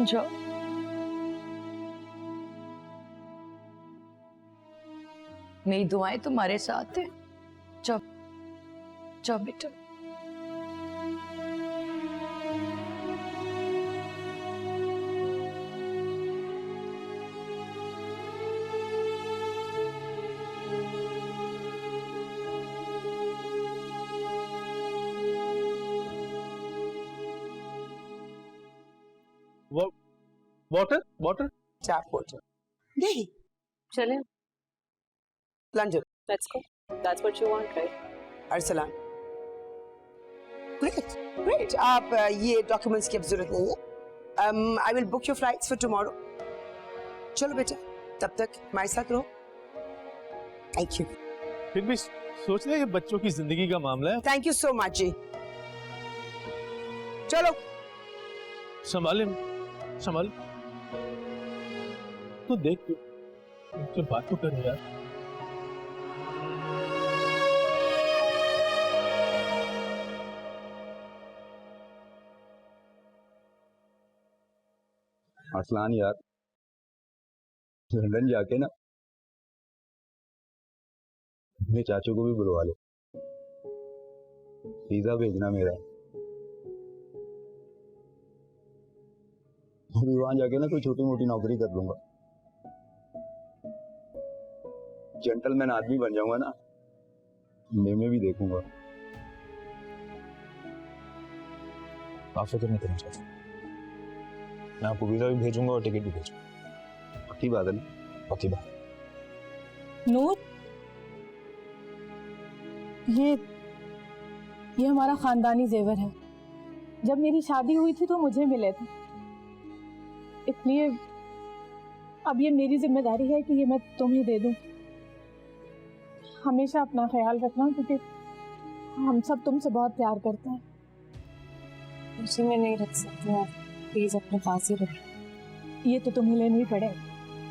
जाओ। मेरी दुआएं तुम्हारे साथ है। जाओ जाओ बेटा। वाटर वाटर टैप वाटर नहीं चलें, London let's go, that's what you want right? Arsalan great great. आप ये डॉक्यूमेंट्स की अब जरूरत नहीं है। I will book your flights for tomorrow. चलो बेटा, तब तक हमारे साथ रहो। Thank you. फिर भी सोच रहे हैं कि बच्चों की जिंदगी का मामला है। थैंक यू सो मच जी। चलो संभाले संभाल। तो देख तो बात तो कर यार। अरसलान यार, लंदन जाके ना अपने चाचू को भी बुलवा लो। वीजा भेजना मेरा। अभी वहां जाके ना कोई छोटी मोटी नौकरी कर लूंगा। जेंटलमैन आदमी बन जाऊंगा ना, मैं भी देखूंगा। आप फिक्र नहीं करना चाहते, मैं आपको वीजा भी भेजूंगा और टिकट भी भेजूंगा। पक्की बात है ना? पक्की बात। नूर, ये हमारा खानदानी जेवर है। जब मेरी शादी हुई थी तो मुझे मिले थे, इसलिए अब ये मेरी जिम्मेदारी है कि ये मैं तुम्हें दे दूं। हमेशा अपना ख्याल रखना, क्योंकि हम सब तुमसे बहुत प्यार करते हैं। उसी में नहीं रख सकती आप, प्लीज अपने पास ही रखो। ये तो तुम्हें लेनी ही पड़े,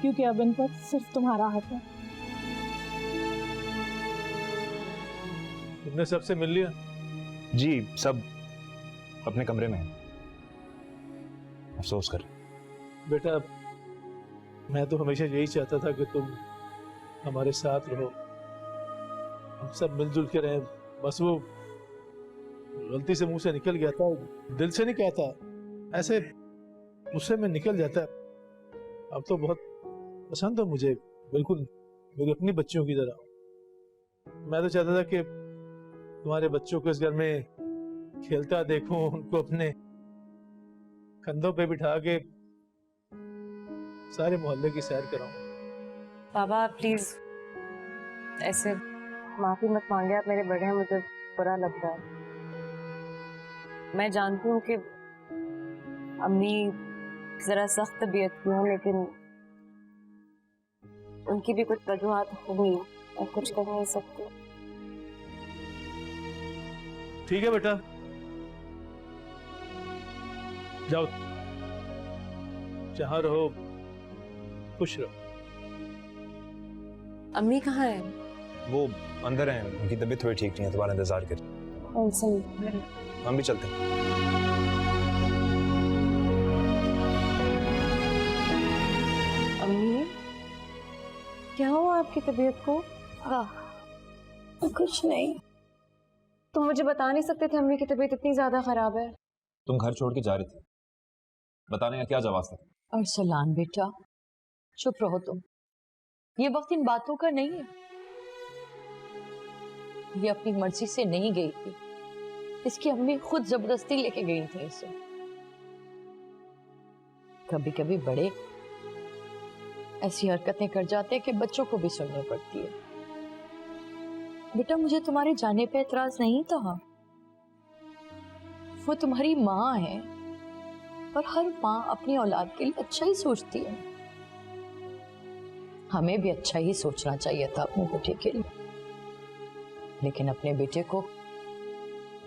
क्योंकि अब इन पर सिर्फ तुम्हारा हक है। तुमने सबसे मिल लिया? जी सब अपने कमरे में है, अफसोस कर। बेटा मैं तो हमेशा यही चाहता था कि तुम हमारे साथ रहो, हम सब मिलजुल के रहें। बस वो गलती से मुंह से निकल गया था, दिल से नहीं कहता, ऐसे गुस्से में निकल जाता है। अब तो बहुत पसंद हो मुझे, बिल्कुल मेरी अपनी बच्चियों की तरह। मैं तो चाहता था कि तुम्हारे बच्चों को इस घर में खेलता देखूं, उनको अपने कंधों पे बिठा के सारे मोहल्ले की सैर कराऊं। बाबा प्लीज ऐसे माफी मत मांगे, आप मेरे बड़े हैं, मुझे बुरा लग रहा है। मैं जानती हूँ कि अम्मी जरा सख्त तबीयत की है, लेकिन उनकी भी कुछ वजूहात होंगी, मैं कुछ कर नहीं सकती। ठीक है बेटा, जाओ जहां रहो खुश रहो। अम्मी कहाँ है? वो अंदर हैं, उनकी तबीयत थोड़ी ठीक नहीं है, तुम्हारा इंतजार कर। हम भी चलते हैं। अम्मी क्या हुआ आपकी तबीयत को? कुछ नहीं। तुम मुझे बता नहीं सकते थे अम्मी की तबीयत इतनी ज्यादा खराब है? तुम घर छोड़ के जा रही थी, बताने का क्या जवाब था? अरसलान बेटा चुप रहो तुम, ये वक्त इन बातों का नहीं है। ये अपनी मर्जी से नहीं गई थी, इसकी अम्मी खुद जबरदस्ती लेके गई थी इसे। कभी कभी बड़े ऐसी हरकतें कर जाते हैं कि बच्चों को भी सुननी पड़ती है। बेटा मुझे तुम्हारे जाने पे एतराज नहीं था, वो तुम्हारी माँ है और हर माँ अपनी औलाद के लिए अच्छा ही सोचती है। हमें भी अच्छा ही सोचना चाहिए था अपने बेटे के लिए, लेकिन अपने बेटे को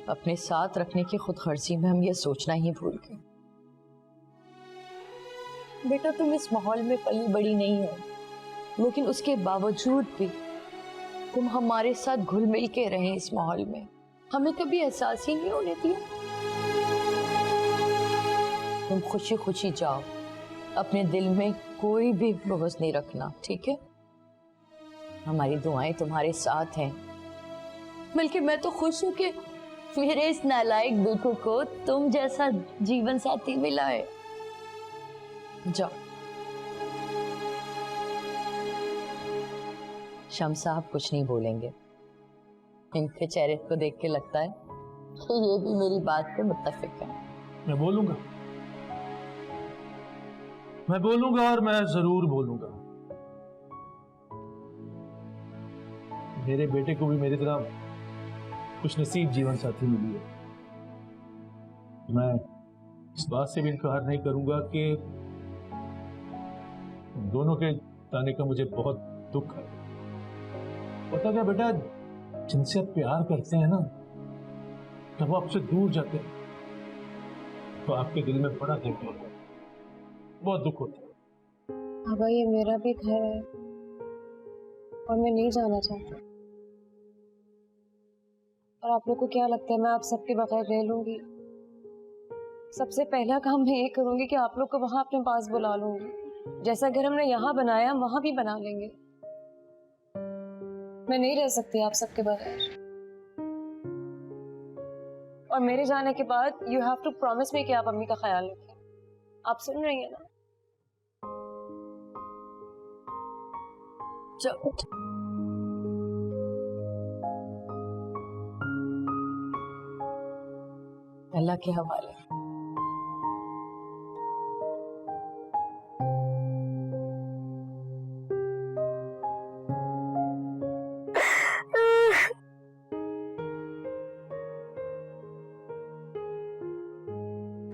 अपने साथ रखने की खुदगर्जी में हम ये सोचना ही भूल गए। बेटा तुम इस माहौल में पली बड़ी नहीं हो, लेकिन उसके बावजूद भी तुम हमारे साथ घुल मिल के रहे इस माहौल में, हमें कभी एहसास ही नहीं होने दिया। तुम खुशी खुशी जाओ, अपने दिल में कोई भी बुग़्ज़ नहीं रखना, ठीक है? हमारी दुआएं तुम्हारे साथ हैं। बल्कि मैं तो खुश हूं कि मेरे इस नालायक दुल्हन को तुम जैसा जीवन साथी मिला है। जाओ। शम्स साहब कुछ नहीं बोलेंगे। इनके चेहरे को देख के लगता है कि ये भी मेरी बात पे मुत्तफिक है। मैं बोलूंगा और मैं जरूर बोलूंगा। मेरे बेटे को भी मेरी तरह कुछ नसीब जीवन साथी मिली है। मैं इस बात से भी इनकार नहीं करूंगा कि दोनों के जाने का मुझे बहुत दुख है। पता क्या बेटा, जिनसे आप प्यार करते हैं ना, जब वो आपसे दूर जाते हैं तो आपके दिल में बड़ा दर्द होता है, बहुत दुख होता है। बाबा ये मेरा भी घर है और मैं नहीं जाना चाहती। और आप लोग को क्या लगता है मैं आप सबके बगैर रह लूंगी? सबसे पहला काम मैं ये करूंगी कि आप लोग को वहां अपने पास बुला लूंगी। जैसा घर हमने यहाँ बनाया हम वहां भी बना लेंगे। मैं नहीं रह सकती आप सबके बगैर। और मेरे जाने के बाद you have to promise me कि आप अम्मी का ख्याल रखें। आप सुन रही हैं ना? जाओ। अल्लाह के हवाले।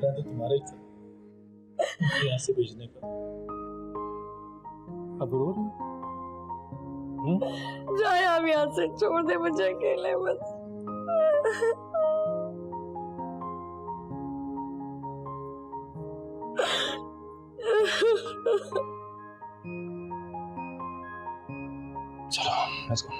तो तुम्हारे यहाँ से भेजने का। अब रो रही हो? जाए आप यहाँ से, छोड़ दे मुझे अकेले बस। चलो लेट्स गो।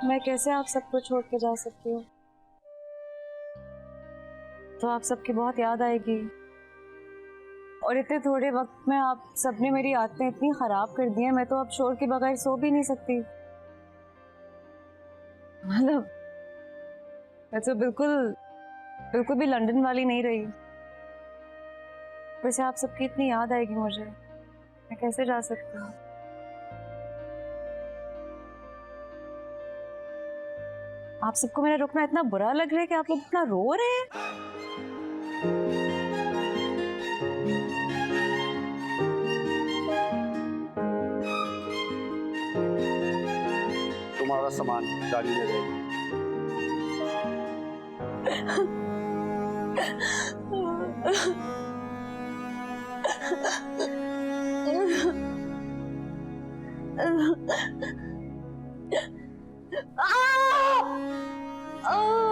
मैं कैसे आप सबको छोड़ के जा सकती हूँ? तो आप सबकी बहुत याद आएगी। और इतने थोड़े वक्त में आप सबने मेरी आदतें इतनी खराब कर दी हैं, मैं तो अब शोर के बगैर सो भी नहीं सकती। मतलब मैं तो बिल्कुल भी लंदन वाली नहीं रही। वैसे आप सबकी इतनी याद आएगी मुझे, मैं कैसे जा सकती हूँ? आप सबको मेरा रुकना इतना बुरा लग रहा है कि आप लोग इतना रो रहे हैं। तुम्हारा सामान गाड़ी में रहेगा। Allah!